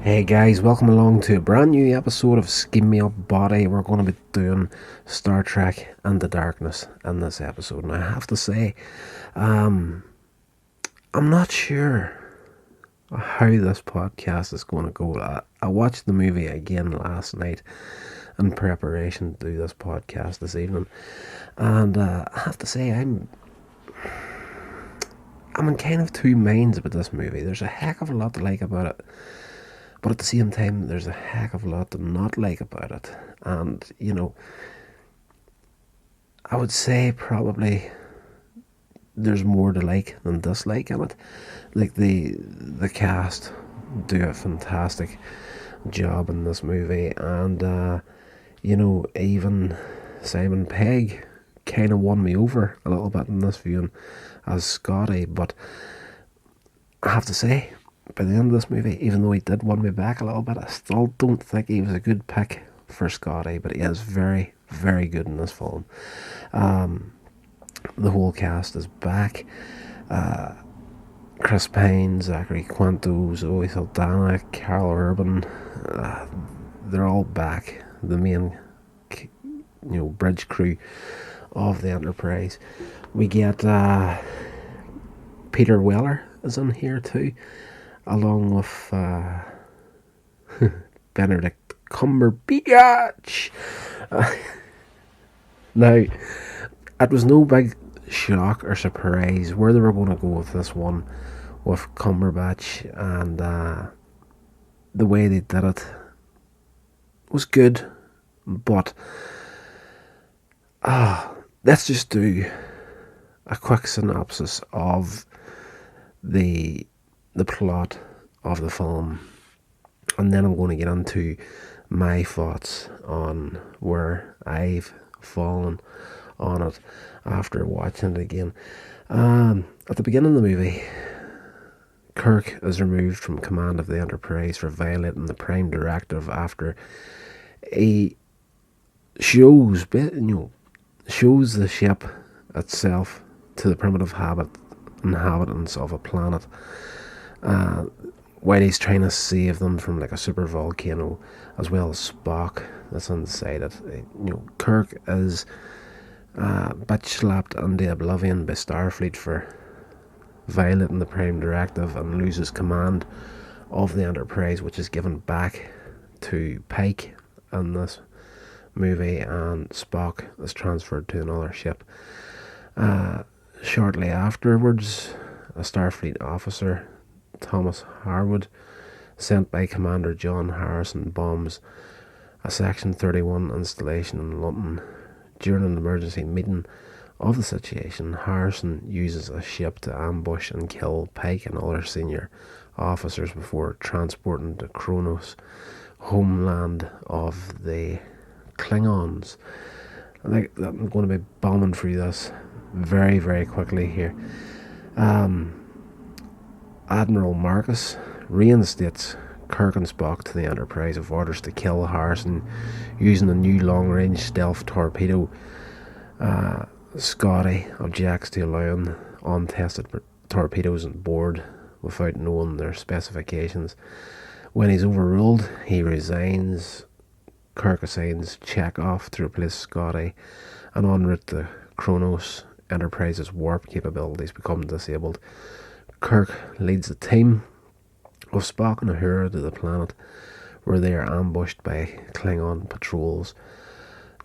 Hey guys, welcome along to a brand new episode of Sceammeupbotty. We're going to be doing Star Trek and the Darkness in this episode. And I have to say, I'm not sure how this podcast is going to go. I watched the movie again last night in preparation to do this podcast this evening. And I have to say, I'm in kind of two minds about this movie. There's a heck of a lot to like about it. But at the same time, there's a heck of a lot to not like about it. And, I would say probably there's more to like than dislike in it. Like, the cast do a fantastic job in this movie. And, even Simon Pegg kind of won me over a little bit in this viewing as Scotty. But I have to say, by the end of this movie, even though he did win me back a little bit, I still don't think he was a good pick for Scotty, but he is very, very good in this film. The whole cast is back. Chris Pine, Zachary Quinto, Zoe Saldana, Carol Urban, they're all back. The main, bridge crew of the Enterprise. We get Peter Weller is in here too, along with Benedict Cumberbatch. Now, it was no big shock or surprise where they were going to go with this one, with Cumberbatch, and the way they did it was good, but let's just do a quick synopsis of the plot of the film, and then I'm going to get into my thoughts on where I've fallen on it after watching it again. At the beginning of the movie, Kirk is removed from command of the Enterprise for violating the Prime Directive after he shows the ship itself to the primitive inhabitants of a planet, while he's trying to save them from like a super volcano, as well as Spock that's inside it. Kirk is bitch slapped into oblivion by Starfleet for violating the Prime Directive and loses command of the Enterprise, which is given back to Pike in this movie, and Spock is transferred to another ship. Shortly afterwards, a Starfleet officer, Thomas Harwood, sent by Commander John Harrison, bombs a Section 31 installation in London. During an emergency meeting of the situation, Harrison uses a ship to ambush and kill Pike and other senior officers before transporting to Kronos, homeland of the Klingons. I'm going to be bombing through this very, very quickly here. Admiral Marcus reinstates Kirk and Spock to the Enterprise with orders to kill Harrison using a new long-range stealth torpedo. Scotty objects to allowing untested torpedoes on board without knowing their specifications. When he's overruled, he resigns. Kirk assigns Chekhov to replace Scotty, and en route to Kronos, Enterprise's warp capabilities become disabled. Kirk leads the team of Spock and Uhura to the planet, where they are ambushed by Klingon patrols.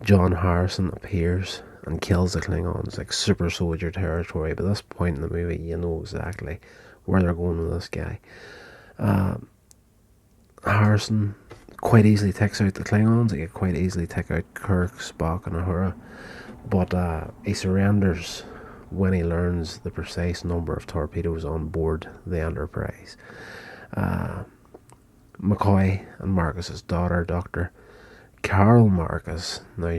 John Harrison appears and kills the Klingons, like super soldier territory. By this point in the movie, you know exactly where they're going with this guy. Harrison quite easily takes out the Klingons. He could quite easily take out Kirk, Spock, and Uhura, but he surrenders when he learns the precise number of torpedoes on board the Enterprise. McCoy and Marcus's daughter, Dr. Carol Marcus. Now,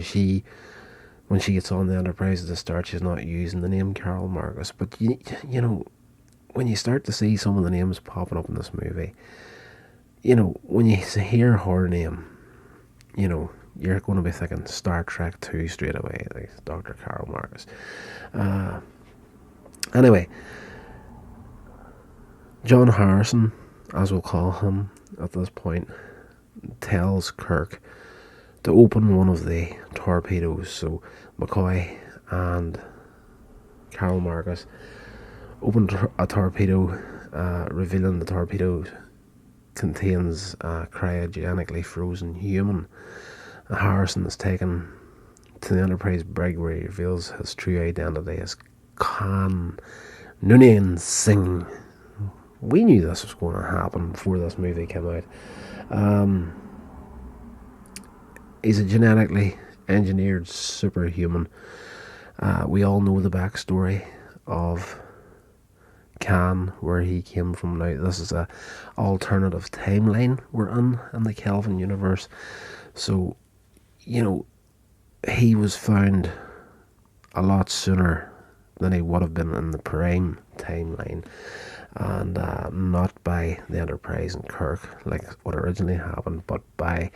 when she gets on the Enterprise at the start, she's not using the name Carol Marcus, but you know, when you start to see some of the names popping up in this movie, when you hear her name, you're going to be thinking Star Trek 2 straight away, like Dr. Carol Marcus. Anyway, John Harrison, as we'll call him, at this point tells Kirk to open one of the torpedoes. So McCoy and Carol Marcus opened a torpedo, revealing the torpedo contains a cryogenically frozen human. Harrison is taken to the Enterprise brig where he reveals his true identity as Khan Noonien Singh. We knew this was going to happen before this movie came out. He's a genetically engineered superhuman. We all know the backstory of Khan, where he came from. Now, this is a alternative timeline we're in the Kelvin universe. So, he was found a lot sooner than he would have been in the prime timeline, and not by the Enterprise and Kirk like what originally happened, but by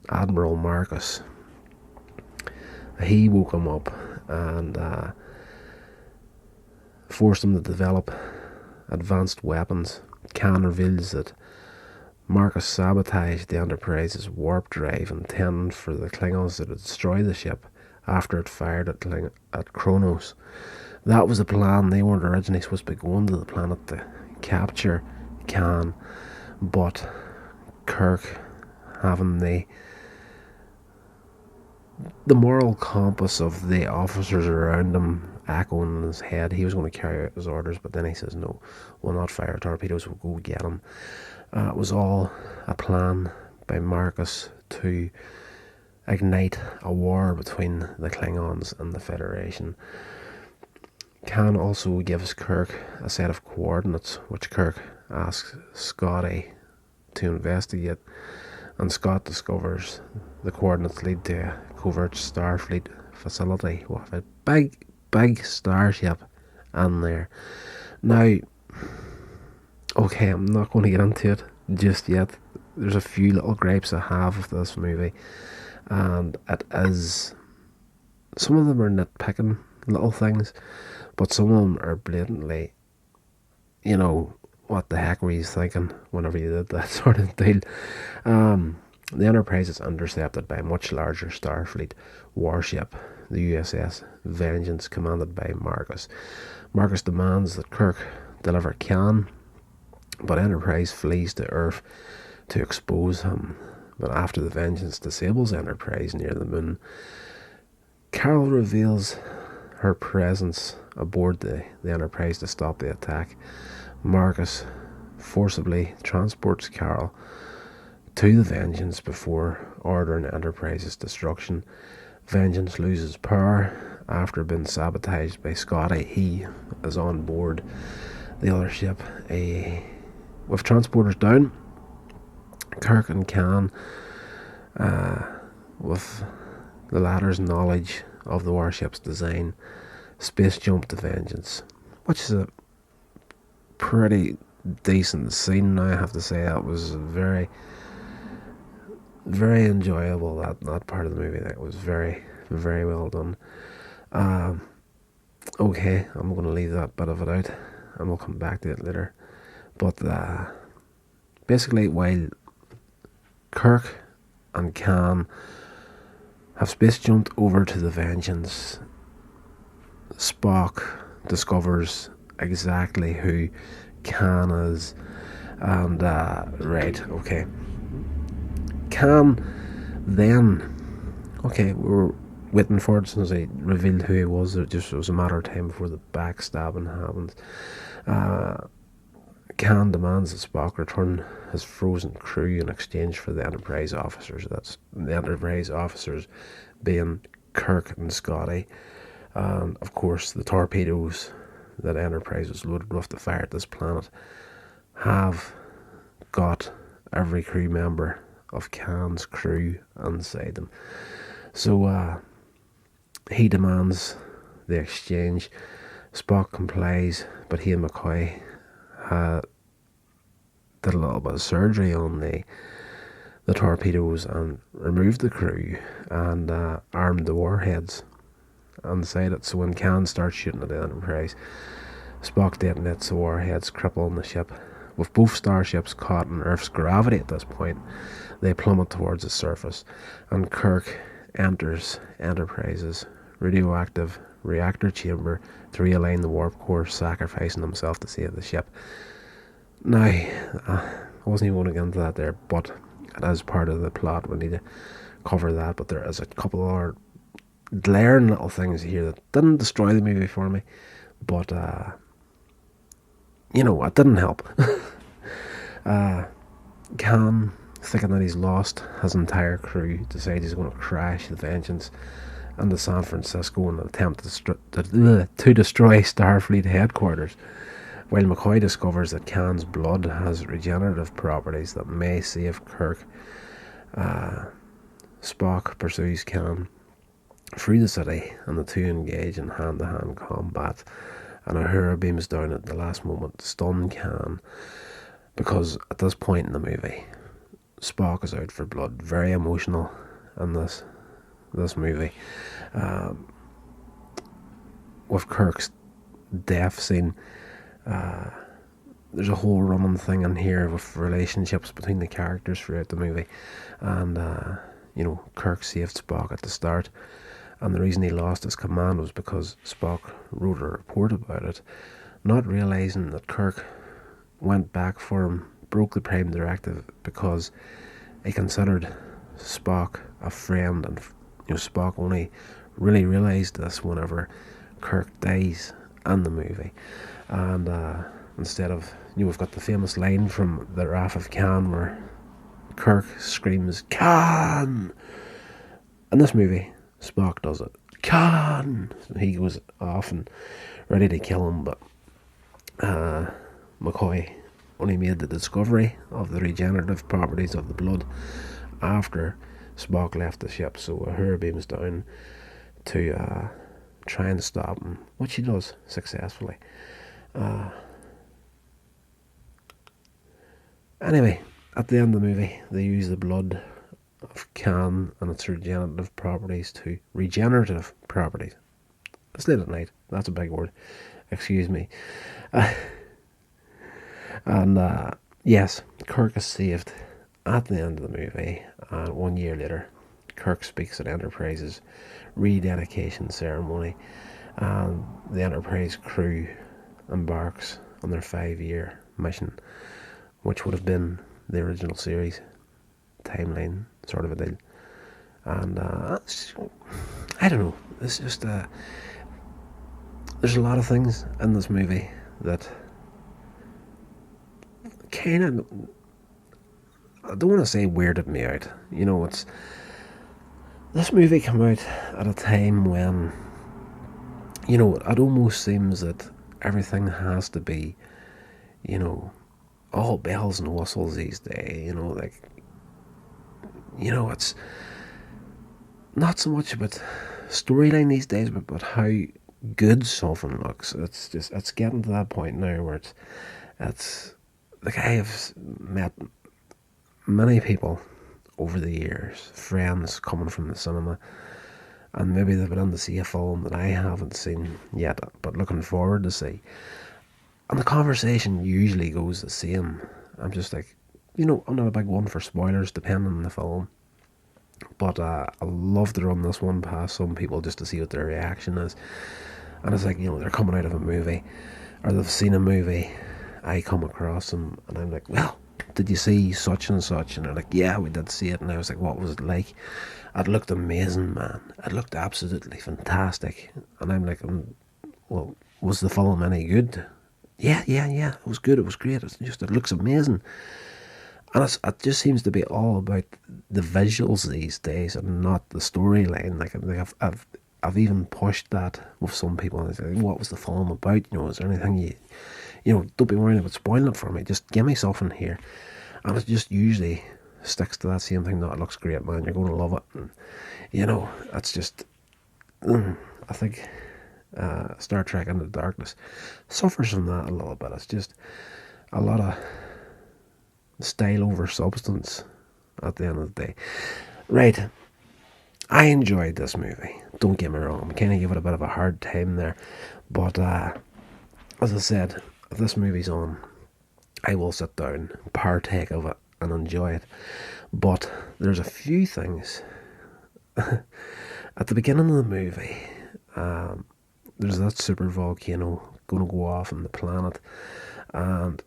Admiral Marcus. He woke him up and forced him to develop advanced weapons. Khan reveals that Marcus sabotaged the Enterprise's warp drive, intending for the Klingons to destroy the ship after it fired at Kronos. That was the plan. They weren't originally supposed to be going to the planet to capture Khan, but Kirk, having the moral compass of the officers around him echoing in his head, he was going to carry out his orders, but then he says, no, we'll not fire torpedoes, we'll go get him. It was all a plan by Marcus to ignite a war between the Klingons and the Federation. Khan also gives Kirk a set of coordinates, which Kirk asks Scotty to investigate, and Scott discovers the coordinates lead to a covert Starfleet facility with a big starship in there. Now, okay, I'm not going to get into it just yet. There's a few little gripes I have with this movie, and it is, some of them are nitpicking little things, but some of them are blatantly, what the heck were you thinking whenever you did that sort of deal. The Enterprise is intercepted by a much larger Starfleet warship, the USS Vengeance, commanded by Marcus. Marcus demands that Kirk deliver Khan, but Enterprise flees to Earth to expose him. But after the Vengeance disables Enterprise near the moon, Carol reveals her presence aboard the Enterprise to stop the attack. Marcus forcibly transports Carol to the Vengeance before ordering Enterprise's destruction. Vengeance loses power after being sabotaged by Scotty. He is on board the other ship. With transporters down, Kirk and Khan, with the latter's knowledge of the warship's design, space jump to Vengeance, which is a pretty decent scene. Now I have to say that was very, very enjoyable. That part of the movie, that was very, very well done. Okay, I'm going to leave that bit of it out, and we'll come back to it later. But basically, while Kirk and Khan have space jumped over to the Vengeance, Spock discovers exactly who Khan is, and right, okay. Khan then, okay, we were waiting for it since he revealed who he was. It was a matter of time before the backstabbing happens. Khan demands that Spock return his frozen crew in exchange for the Enterprise officers. That's the Enterprise officers being Kirk and Scotty. And of course, the torpedoes that Enterprise was loaded with to fire at this planet have got every crew member of Khan's crew inside them. So he demands the exchange. Spock complies, but he and McCoy did a little bit of surgery on the torpedoes and removed the crew and armed the warheads inside it. So when Khan starts shooting at the Enterprise, Spock detonates the warheads, crippling the ship, With both starships caught in Earth's gravity at this point, they plummet towards the surface, and Kirk enters Enterprise's radioactive reactor chamber to realign the warp core, sacrificing himself to save the ship. Now, I wasn't even going to get into that there, but it is part of the plot. We need to cover that, but there is a couple of other glaring little things here that didn't destroy the movie for me, but it didn't help. Khan, thinking that he's lost his entire crew, decides he's going to crash the Vengeance into San Francisco in an attempt to destroy Starfleet headquarters, while McCoy discovers that Khan's blood has regenerative properties that may save Kirk. Spock pursues Khan through the city, and the two engage in hand-to-hand combat, and Uhura beams down at the last moment to stun Khan, because at this point in the movie, Spock is out for blood. Very emotional in this movie. With Kirk's death scene, there's a whole running thing in here with relationships between the characters throughout the movie, and Kirk saved Spock at the start, and the reason he lost his command was because Spock wrote a report about it, not realising that Kirk went back for him, broke the Prime Directive, because he considered Spock a friend, and Spock only really realised this whenever Kirk dies in the movie. And instead of, we've got the famous line from the Wrath of Khan where Kirk screams, "Khan!" In this movie, Spock does it. "Khan!" He goes off and ready to kill him, but McCoy only made the discovery of the regenerative properties of the blood after Spock left the ship, so Uhura beams down to try and stop him, which she does successfully. Anyway, at the end of the movie, they use the blood of Khan and its regenerative properties. It's late at night, that's a big word, excuse me. And yes, Kirk is saved at the end of the movie, and 1 year later, Kirk speaks at Enterprise's rededication ceremony, and the Enterprise crew embarks on their 5-year mission, which would have been the original series timeline sort of a deal. And I don't know, it's just there's a lot of things in this movie that kind of, I don't want to say weirded me out. This movie came out at a time when, it almost seems that everything has to be, all bells and whistles these days. It's not so much about storyline these days, but how good something looks. It's getting to that point now where it's like, I have met many people over the years, friends coming from the cinema, and maybe they've been in to see a film that I haven't seen yet, but looking forward to see. And the conversation usually goes the same. I'm just like, I'm not a big one for spoilers, depending on the film. But I love to run this one past some people just to see what their reaction is. And it's like, they're coming out of a movie, or they've seen a movie, I come across them, and I'm like, well, did you see such and such? And they're like, yeah, we did see it. And I was like, what was it like? It looked amazing, man. It looked absolutely fantastic. And I'm like, well, was the film any good? Yeah, it was good, it was great, it looks amazing. And it just seems to be all about the visuals these days and not the storyline. Like I've even pushed that with some people, and they say, what was the film about? Is there anything don't be worrying about spoiling it for me, just give me something here. And it just usually sticks to that same thing. That it looks great, man, you're going to love it. And it's just, I think Star Trek Into the Darkness suffers from that a little bit. It's just a lot of style over substance at the end of the day. Right, I enjoyed this movie, don't get me wrong. I kind of give it a bit of a hard time there, but as I said, if this movie's on, I will sit down, partake of it, and enjoy it. But there's a few things at the beginning of the movie. There's that super volcano going to go off on the planet, and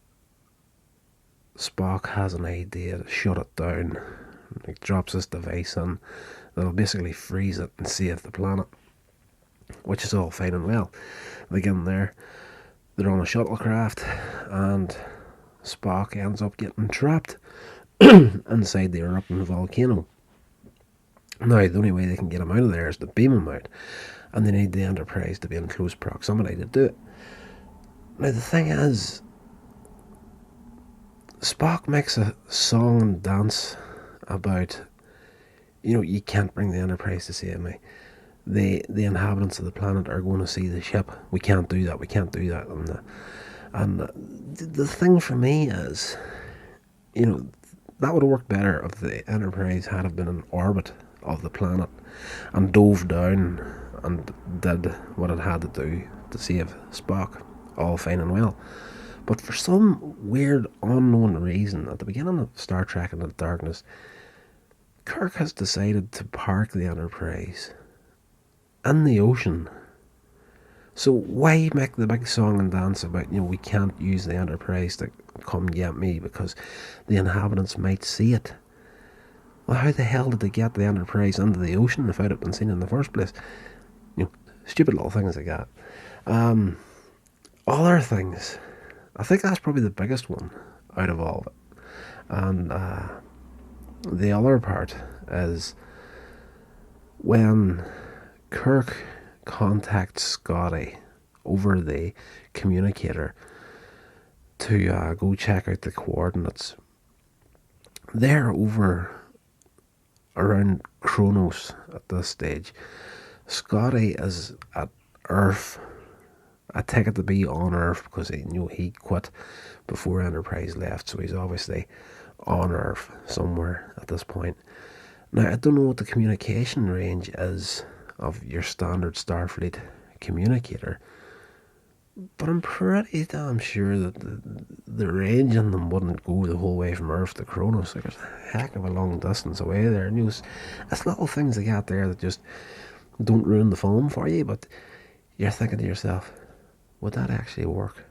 Spock has an idea to shut it down. He drops this device in that'll basically freeze it and save the planet, which is all fine and well. They get in there, they're on a shuttlecraft, and Spock ends up getting trapped inside the erupting volcano. Now, the only way they can get him out of there is to beam him out, and they need the Enterprise to be in close proximity to do it. Now, the thing is, Spock makes a song and dance about, you can't bring the Enterprise to save me. The inhabitants of the planet are going to see the ship. We can't do that. And the thing for me is, that would have worked better if the Enterprise had have been in orbit of the planet and dove down and did what it had to do to save Spock. All fine and well. But for some weird unknown reason, at the beginning of Star Trek Into Darkness, Kirk has decided to park the Enterprise in the ocean. So why make the big song and dance about, we can't use the Enterprise to come get me because the inhabitants might see it? Well, how the hell did they get the Enterprise into the ocean without it being seen in the first place? Stupid little things like that. Other things, I think that's probably the biggest one out of all of it. And the other part is when Kirk contacts Scotty over the communicator to go check out the coordinates. They're over around Kronos at this stage. Scotty is at Earth. I take it to be on Earth because he quit before Enterprise left, so he's obviously on Earth somewhere at this point. Now, I don't know what the communication range is of your standard Starfleet communicator, but I'm pretty damn sure that the range in them wouldn't go the whole way from Earth to Kronos. Like, there's a heck of a long distance away there. And it's little things they got there that just don't ruin the film for you, but you're thinking to yourself, would that actually work?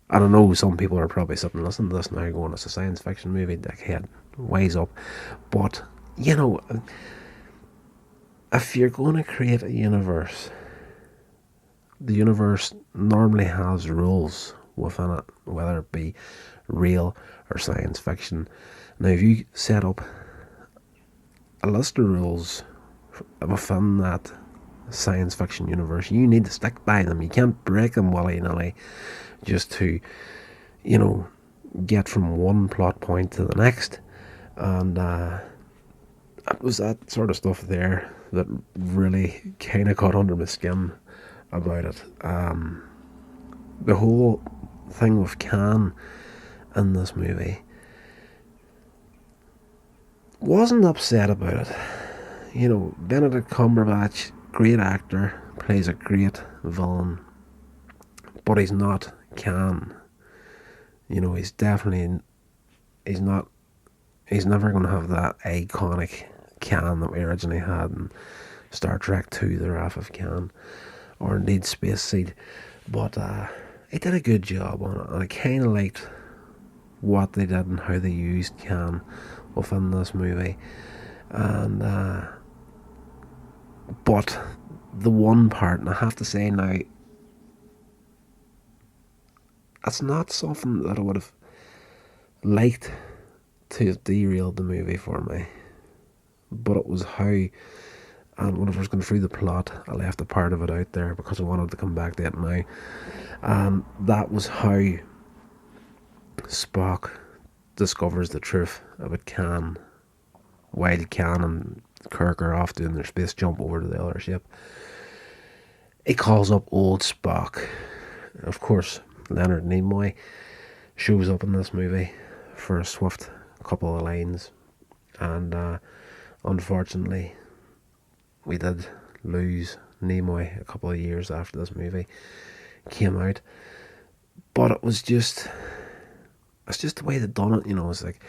I don't know, some people are probably sitting listening to this now going, it's a science fiction movie, dickhead, wise up. But, if you're going to create a universe, the universe normally has rules within it, whether it be real or science fiction. Now, if you set up a list of rules within that science fiction universe, you need to stick by them. You can't break them willy-nilly just to, get from one plot point to the next. And it was that sort of stuff there that really kind of got under my skin about it. The whole thing with Khan in this movie, wasn't upset about it. Benedict Cumberbatch, great actor, plays a great villain, but he's not Khan. He's never going to have that iconic Khan that we originally had in Star Trek II, The Wrath of Khan, or indeed Space Seed. But he did a good job on it, and I kind of liked what they did and how they used Khan within this movie. And but the one part, and I have to say now, it's not something that I would have liked to have derailed the movie for me, but it was how, and when I was going through the plot, I left a part of it out there because I wanted to come back to it now, and that was how Spock discovers the truth about Khan, while Khan and Kirk are off doing their space jump over to the other ship. He calls up old Spock. Of course, Leonard Nimoy shows up in this movie for a swift couple of lines, and unfortunately we did lose Nimoy a couple of years after this movie came out. But it was just it's just the way they've done it. It's like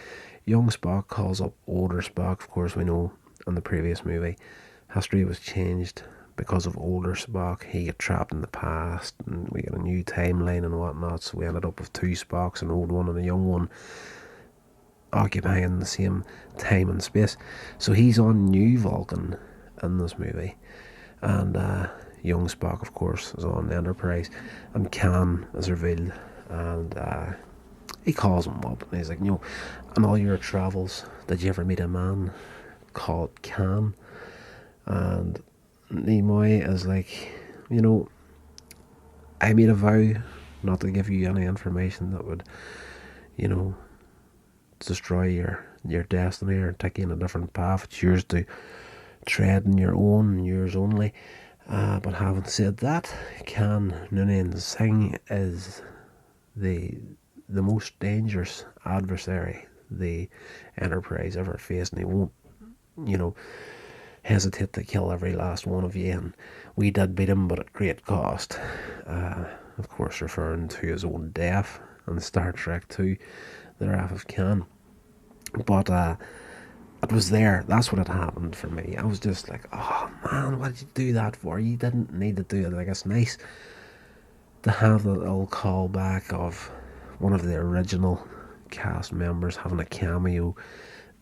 young Spock calls up older Spock. Of course, we know in the previous movie, history was changed because of older Spock. He got trapped in the past, and we got a new timeline and whatnot. So we ended up with two Spocks, an old one and a young one, occupying the same time and space. So he's on New Vulcan in this movie, and young Spock, of course, is on the Enterprise, and Khan is revealed, and he calls him up, and he's like, in all your travels, did you ever meet a man called Khan? And Nimoy is like, I made a vow not to give you any information that would, destroy your destiny or take you in a different path. It's yours to tread in your own, yours only. But having said that, Khan Noonien Singh is the most dangerous adversary the Enterprise ever faced, and he won't, hesitate to kill every last one of you. And we did beat him, but at great cost. Of course, referring to his own death in Star Trek 2, The Wrath of Khan. But it was there. That's what had happened for me. I was just like, oh man, what did you do that for? You didn't need to do it. Like, it's nice to have that little callback of one of the original cast members having a cameo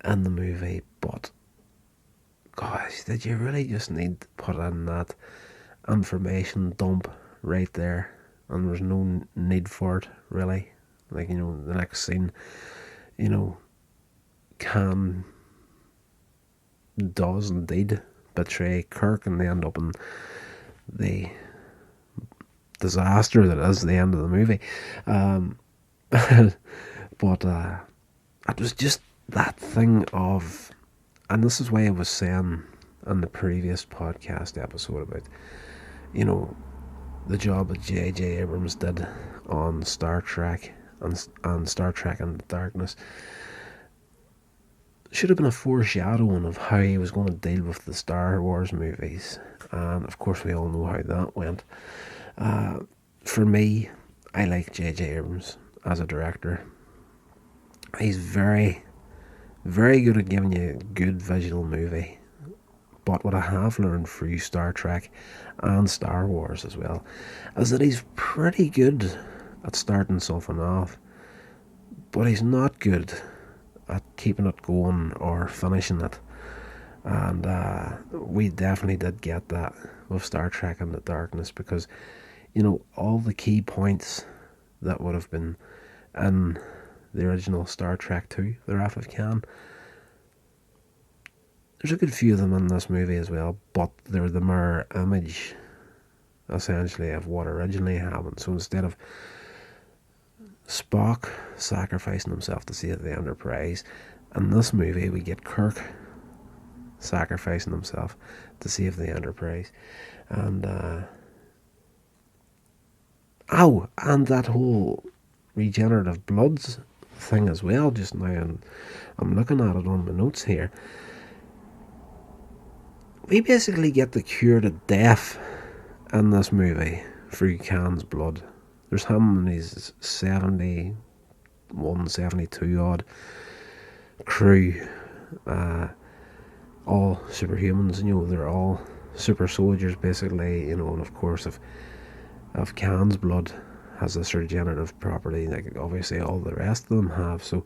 in the movie, but gosh, did you really just need to put in that information dump right there? And there's no need for it, really. Like, the next scene, Khan does indeed betray Kirk, and they end up in the disaster that is the end of the movie. But it was just that thing of, and this is why I was saying in the previous podcast episode about, the job that J.J. Abrams did on Star Trek and Star Trek Into Darkness should have been a foreshadowing of how he was going to deal with the Star Wars movies. And of course we all know how that went. For me, I like J.J. Abrams as a director. He's very, very good at giving you a good visual movie. But what I have learned through Star Trek and Star Wars as well is that he's pretty good at starting something off, but he's not good at keeping it going or finishing it. And we definitely did get that with Star Trek Into Darkness, because all the key points that would have been in the original Star Trek 2, The Wrath of Khan, there's a good few of them in this movie as well, but they're the mirror image, essentially, of what originally happened. So instead of Spock sacrificing himself to save the Enterprise, in this movie we get Kirk sacrificing himself to save the Enterprise. And and that whole regenerative bloods thing as well just now, and I'm looking at it on my notes here. We basically get the cure to death in this movie through Khan's blood. There's him and his 71, 72 odd crew, all superhumans, they're all super soldiers basically, and of course if Khan's blood has this regenerative property, like obviously all the rest of them have. So,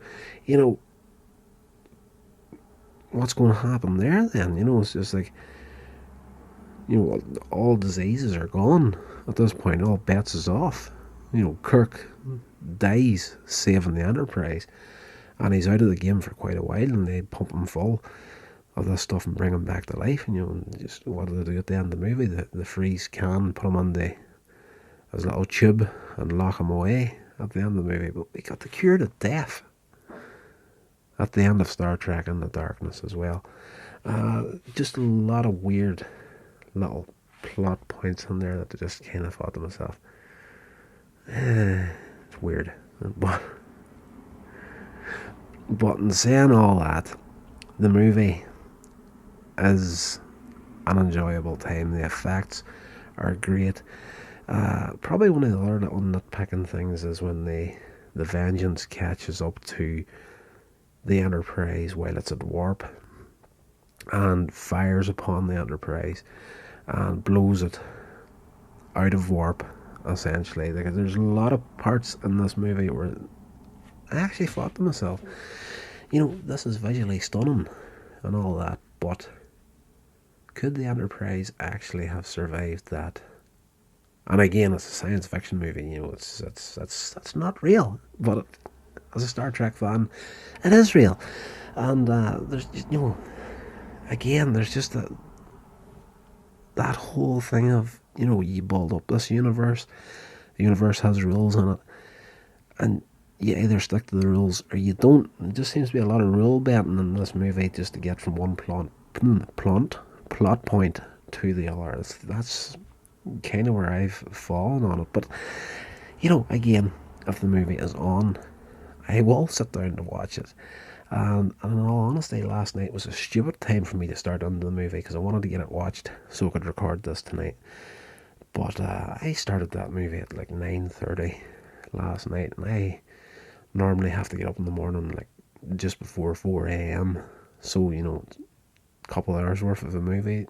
what's going to happen there then? It's just like, all diseases are gone at this point. All bets is off. Kirk dies saving the Enterprise, and he's out of the game for quite a while, and they pump him full of this stuff and bring him back to life. And just what do they do at the end of the movie? The freeze can put him on his little tube and lock him away at the end of the movie. But we got the cure to death at the end of Star Trek Into Darkness as well. Just a lot of weird little plot points in there that I just kind of thought to myself, it's weird. But in saying all that, the movie is an enjoyable time. The effects are great. Probably one of the other little nitpicking things is when they the Vengeance catches up to the Enterprise while it's at warp and fires upon the Enterprise and blows it out of warp, essentially. There's a lot of parts in this movie where I actually thought to myself, this is visually stunning and all that, but could the Enterprise actually have survived that? And again, it's a science fiction movie, it's not real, but as a Star Trek fan, it is real. And there's, again, there's just that whole thing of, you build up this universe, the universe has rules in it, and you either stick to the rules or you don't. It just seems to be a lot of rule bending in this movie just to get from one plot point to the other. That's kind of where I've fallen on it. But, again, if the movie is on, I will sit down to watch it. And in all honesty, last night was a stupid time for me to start into the movie because I wanted to get it watched so I could record this tonight. But I started that movie at like 9:30 last night, and I normally have to get up in the morning like just before 4 a.m. So, a couple hours worth of a movie,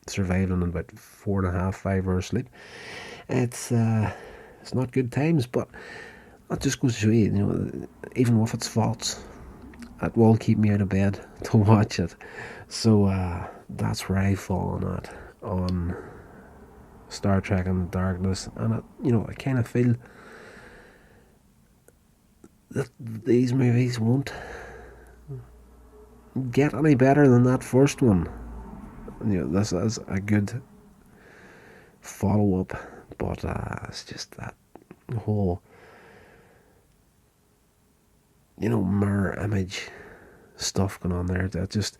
surviving in about 4.5, 5 hours sleep. It's not good times, but that just goes to show you, even with its faults, it will keep me out of bed to watch it. So that's where I've fallen at on Star Trek in the Darkness, and I kind of feel that these movies won't get any better than that first one. This is a good follow-up, but it's just that whole mirror image stuff going on there. That just,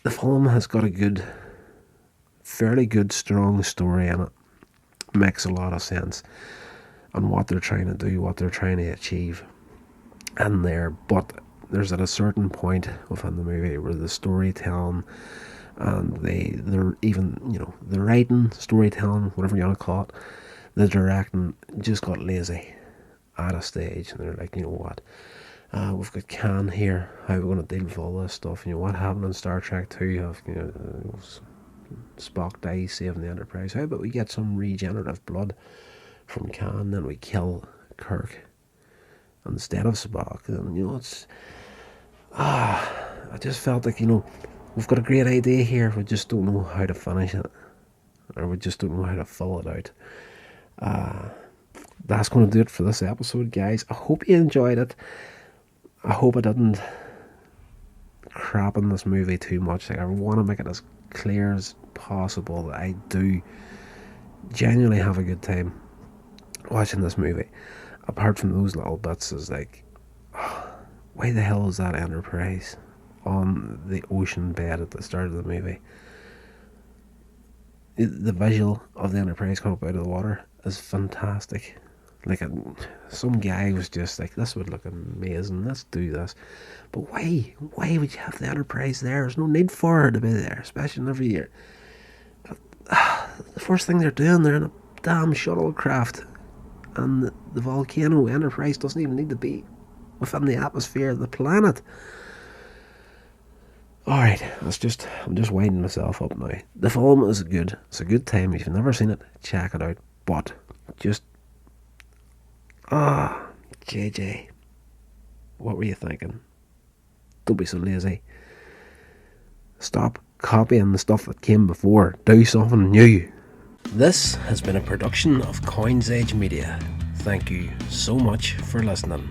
the film has got a fairly good, strong story in it. Makes a lot of sense on what they're trying to do, what they're trying to achieve in there. But there's at a certain point within the movie where the storytelling and they're even, the writing, storytelling, whatever you want to call it, the directing just got lazy at a stage, and they're like, what? We've got Khan here. How are we going to deal with all this stuff? What happened in Star Trek 2? You have, Spock dies saving the Enterprise. How about we get some regenerative blood from Khan, then we kill Kirk instead of Spock? And it's I just felt like we've got a great idea here, we just don't know how to finish it, or we just don't know how to fill it out. That's going to do it for this episode, guys. I hope you enjoyed it. I hope I didn't crap on this movie too much. I want to make it as clear as possible that I do genuinely have a good time watching this movie. Apart from those little bits, is like, why the hell is that Enterprise on the ocean bed at the start of the movie? The visual of the Enterprise coming up out of the water is fantastic. Like, some guy was just like, this would look amazing, let's do this. But why would you have the Enterprise there? There's no need for her to be there, especially every year. The first thing they're doing, they're in a damn shuttlecraft, and the volcano Enterprise doesn't even need to be within the atmosphere of the planet. Alright, I'm just winding myself up now. The film is good. It's a good time. If you've never seen it, check it out. But just JJ, what were you thinking? Don't be so lazy. Stop copying the stuff that came before. Do something new. This has been a production of Coins Age Media. Thank you so much for listening.